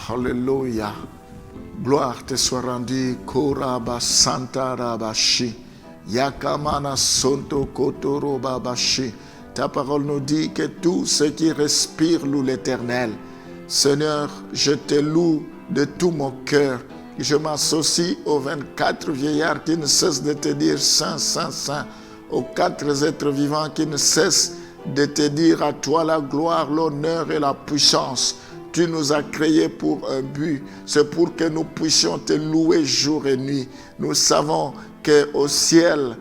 Alléluia. Gloire te soit rendue. Koraba Santa Rabashi. Yakamana Sonto Kotoro Babashi. Ta parole nous dit que tout ce qui respire loue l'Éternel. Seigneur, je te loue de tout mon cœur. Je m'associe aux 24 vieillards qui ne cessent de te dire Saint, Saint, Saint. Aux 4 êtres vivants qui ne cessent de te dire à toi la gloire, l'honneur et la puissance. Tu nous as créés pour un but. C'est pour que nous puissions te louer jour et nuit. Nous savons qu'au ciel,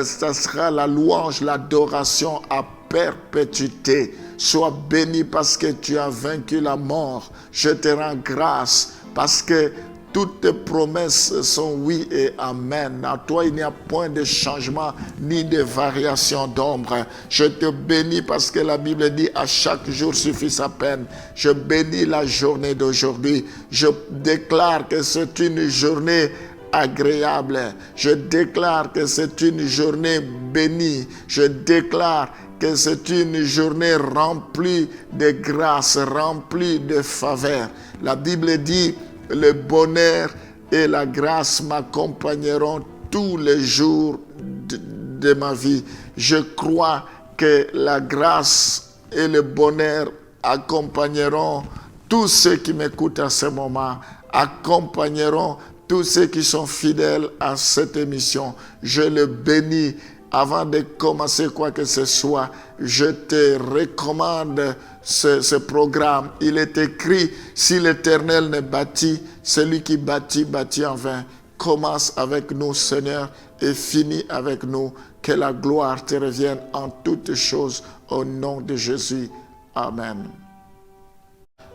ça sera la louange, l'adoration à perpétuité. Sois béni parce que tu as vaincu la mort. Je te rends grâce parce que toutes tes promesses sont oui et amen. À toi, il n'y a point de changement ni de variation d'ombre. Je te bénis parce que la Bible dit à chaque jour suffit sa peine. Je bénis la journée d'aujourd'hui. Je déclare que c'est une journée agréable. Je déclare que c'est une journée bénie. Je déclare que c'est une journée remplie de grâce, remplie de faveur. La Bible dit le bonheur et la grâce m'accompagneront tous les jours de ma vie. Je crois que la grâce et le bonheur accompagneront tous ceux qui m'écoutent à ce moment, accompagneront tous ceux qui sont fidèles à cette émission. Je le bénis. Avant de commencer quoi que ce soit, je te recommande ce programme. Il est écrit, si l'Éternel ne bâtit, celui qui bâtit, bâtit en vain. Commence avec nous, Seigneur, et finis avec nous. Que la gloire te revienne en toutes choses, au nom de Jésus. Amen.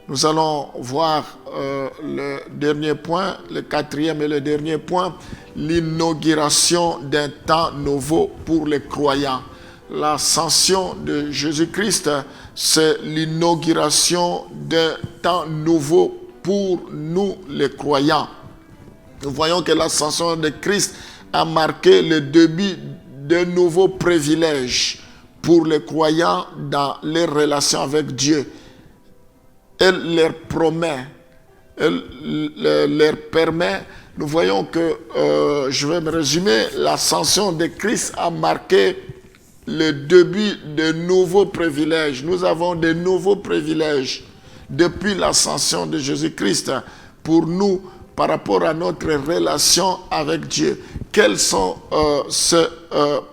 Nous allons voir le dernier point, le 4e et le dernier point, l'inauguration d'un temps nouveau pour les croyants. L'ascension de Jésus-Christ, c'est l'inauguration d'un temps nouveau pour nous les croyants. Nous voyons que l'ascension de Christ a marqué le début de nouveaux privilèges pour les croyants dans les relations avec Dieu. Elle leur promet, elle leur permet. Nous voyons que, je vais me résumer, l'ascension de Christ a marqué le début de nouveaux privilèges. Nous avons de nouveaux privilèges depuis l'ascension de Jésus-Christ pour nous par rapport à notre relation avec Dieu. Quels sont ces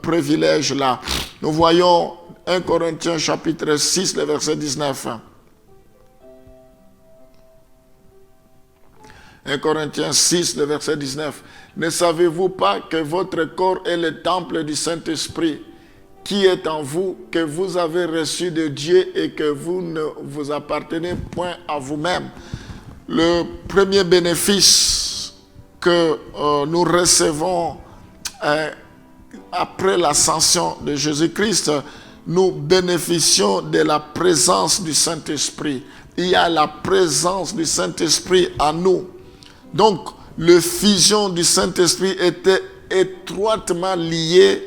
privilèges-là? Nous voyons 1 Corinthiens chapitre 6, le verset 19. 1 Corinthiens 6, le verset 19. Ne savez-vous pas que votre corps est le temple du Saint-Esprit qui est en vous, que vous avez reçu de Dieu et que vous ne vous appartenez point à vous-même? Le premier bénéfice que nous recevons après l'ascension de Jésus-Christ, nous bénéficions de la présence du Saint-Esprit. Il y a la présence du Saint-Esprit en nous. Donc, la fusion du Saint-Esprit était étroitement liée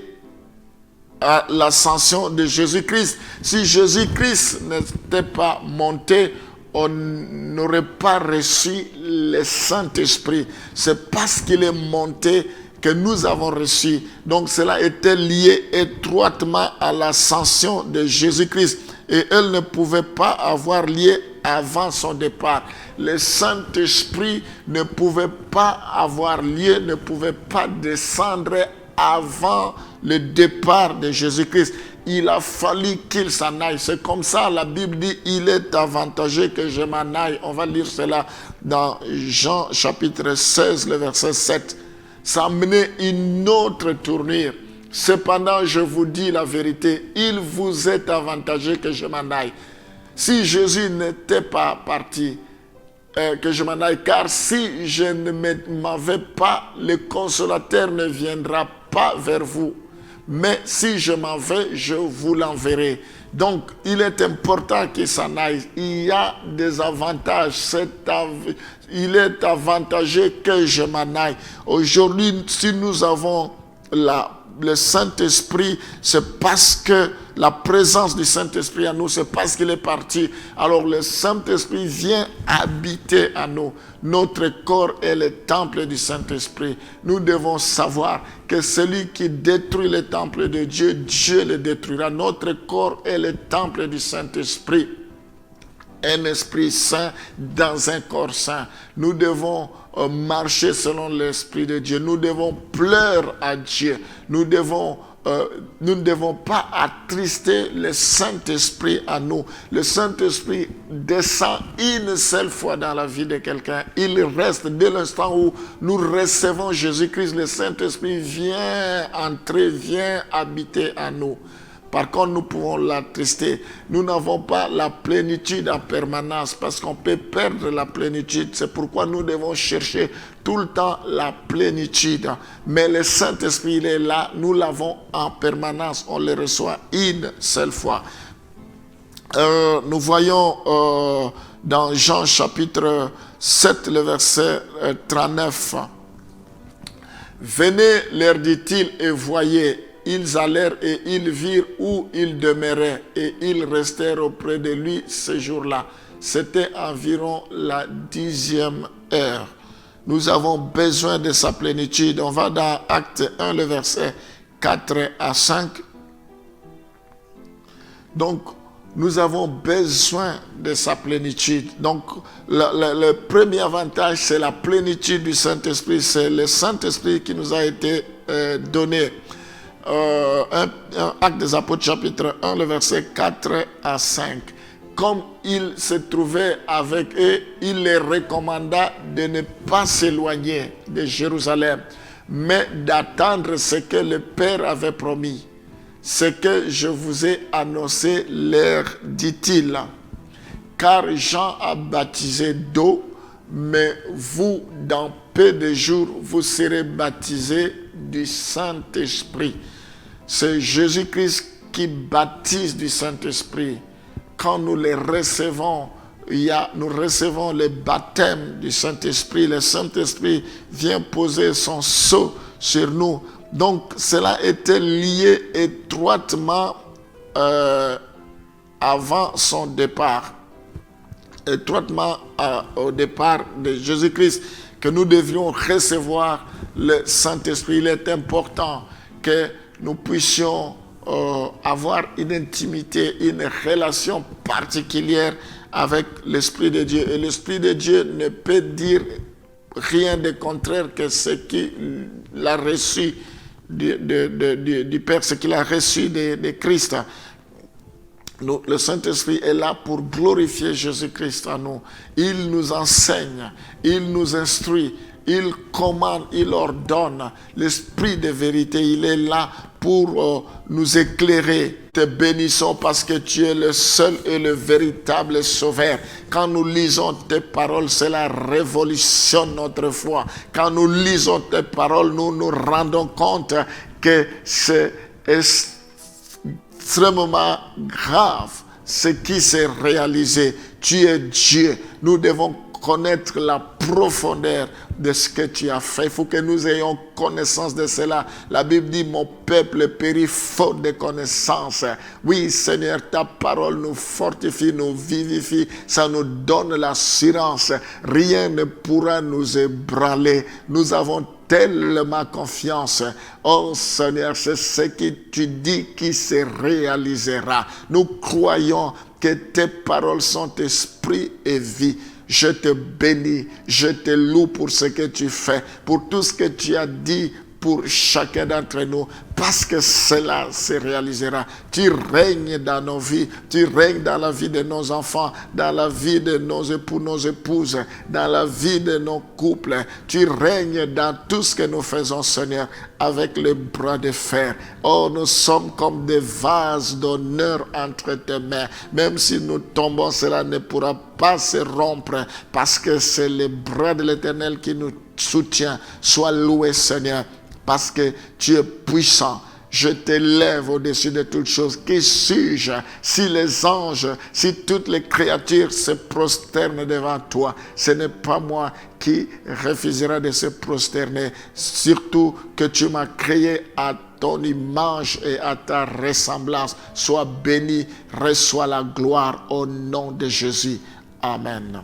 à l'ascension de Jésus-Christ. Si Jésus-Christ n'était pas monté, on n'aurait pas reçu le Saint-Esprit. C'est parce qu'il est monté que nous avons reçu. Donc, cela était lié étroitement à l'ascension de Jésus-Christ. Et elle ne pouvait pas avoir lieu avant son départ. Le Saint-Esprit ne pouvait pas avoir lieu, ne pouvait pas descendre avant le départ de Jésus-Christ. Il a fallu qu'il s'en aille. C'est comme ça, la Bible dit, il est avantageux que je m'en aille. On va lire cela dans Jean chapitre 16, le verset 7. Ça a mené une autre tournure. Cependant, je vous dis la vérité, il vous est avantageux que je m'en aille. Si Jésus n'était pas parti, que je m'en aille, car si je ne m'en vais pas, le consolateur ne viendra pas vers vous. Mais si je m'en vais, je vous l'enverrai. Donc, il est important qu'il s'en aille. Il y a des avantages. Il est avantageux que je m'en aille. Aujourd'hui, si nous avons la le Saint-Esprit, c'est parce que la présence du Saint-Esprit à nous, c'est parce qu'il est parti. Alors le Saint-Esprit vient habiter à nous. Notre corps est le temple du Saint-Esprit. Nous devons savoir que celui qui détruit le temple de Dieu, Dieu le détruira. Notre corps est le temple du Saint-Esprit. Un esprit saint dans un corps saint. Nous devons marcher selon l'Esprit de Dieu. Nous devons pleurer à Dieu. Nous ne devons pas attrister le Saint-Esprit à nous. Le Saint-Esprit descend une seule fois dans la vie de quelqu'un. Il reste dès l'instant où nous recevons Jésus-Christ. Le Saint-Esprit vient entrer, vient habiter à nous. Par contre, nous pouvons l'attrister. Nous n'avons pas la plénitude en permanence parce qu'on peut perdre la plénitude. C'est pourquoi nous devons chercher tout le temps la plénitude. Mais le Saint-Esprit, il est là. Nous l'avons en permanence. On le reçoit une seule fois. Nous voyons dans Jean chapitre 7, le verset 39. « Venez, leur dit-il, et voyez. » Ils allèrent et ils virent où il demeurait et ils restèrent auprès de lui ce jour-là. C'était environ la 10e heure. Nous avons besoin de sa plénitude. On va dans Acte 1, le verset 4 à 5. Donc, nous avons besoin de sa plénitude. Donc, le premier avantage, c'est la plénitude du Saint-Esprit. C'est le Saint-Esprit qui nous a été donné. Acte des Apôtres chapitre 1, le verset 4 à 5. Comme il se trouvait avec eux, il les recommanda de ne pas s'éloigner de Jérusalem, mais d'attendre ce que le Père avait promis. Ce que je vous ai annoncé, leur dit-il. Car Jean a baptisé d'eau, mais vous, dans peu de jours, vous serez baptisés du Saint-Esprit. C'est Jésus-Christ qui baptise du Saint-Esprit. Quand nous les recevons, nous recevons le baptême du Saint-Esprit. Le Saint-Esprit vient poser son sceau sur nous. Donc, cela était lié étroitement avant son départ. Étroitement au départ de Jésus-Christ, que nous devions recevoir le Saint-Esprit. Il est important que nous puissions avoir une intimité, une relation particulière avec l'Esprit de Dieu. Et l'Esprit de Dieu ne peut dire rien de contraire que ce qu'il a reçu du Père, ce qu'il a reçu de Christ. Le Saint-Esprit est là pour glorifier Jésus-Christ à nous. Il nous enseigne, il nous instruit, il commande, il ordonne. L'Esprit de vérité, il est là pour nous éclairer. Te bénissons parce que tu es le seul et le véritable Sauveur. Quand nous lisons tes paroles, cela révolutionne notre foi. Quand nous lisons tes paroles, nous nous rendons compte que c'est extrêmement grave ce qui s'est réalisé. Tu es Dieu. Nous devons connaître la profondeur de ce que tu as fait. Il faut que nous ayons connaissance de cela. La Bible dit, mon peuple périt faute de connaissance. Oui, Seigneur, ta parole nous fortifie, nous vivifie. Ça nous donne l'assurance. Rien ne pourra nous ébranler. Nous avons tellement confiance. Oh Seigneur, c'est ce que tu dis qui se réalisera. Nous croyons que tes paroles sont esprit et vie. Je te bénis, je te loue pour ce que tu fais, pour tout ce que tu as dit pour chacun d'entre nous, parce que cela se réalisera. Tu règnes dans nos vies, tu règnes dans la vie de nos enfants, dans la vie de nos époux, nos épouses, dans la vie de nos couples. Tu règnes dans tout ce que nous faisons, Seigneur, avec le bras de fer. Oh, nous sommes comme des vases d'honneur entre tes mains. Même si nous tombons, cela ne pourra pas se rompre, parce que c'est le bras de l'Éternel qui nous soutient. Sois loué, Seigneur, parce que tu es puissant. Je t'élève au-dessus de toutes choses. Qui suis-je si les anges, si toutes les créatures se prosternent devant toi? Ce n'est pas moi qui refusera de se prosterner. Surtout que tu m'as créé à ton image et à ta ressemblance. Sois béni, reçois la gloire au nom de Jésus. Amen.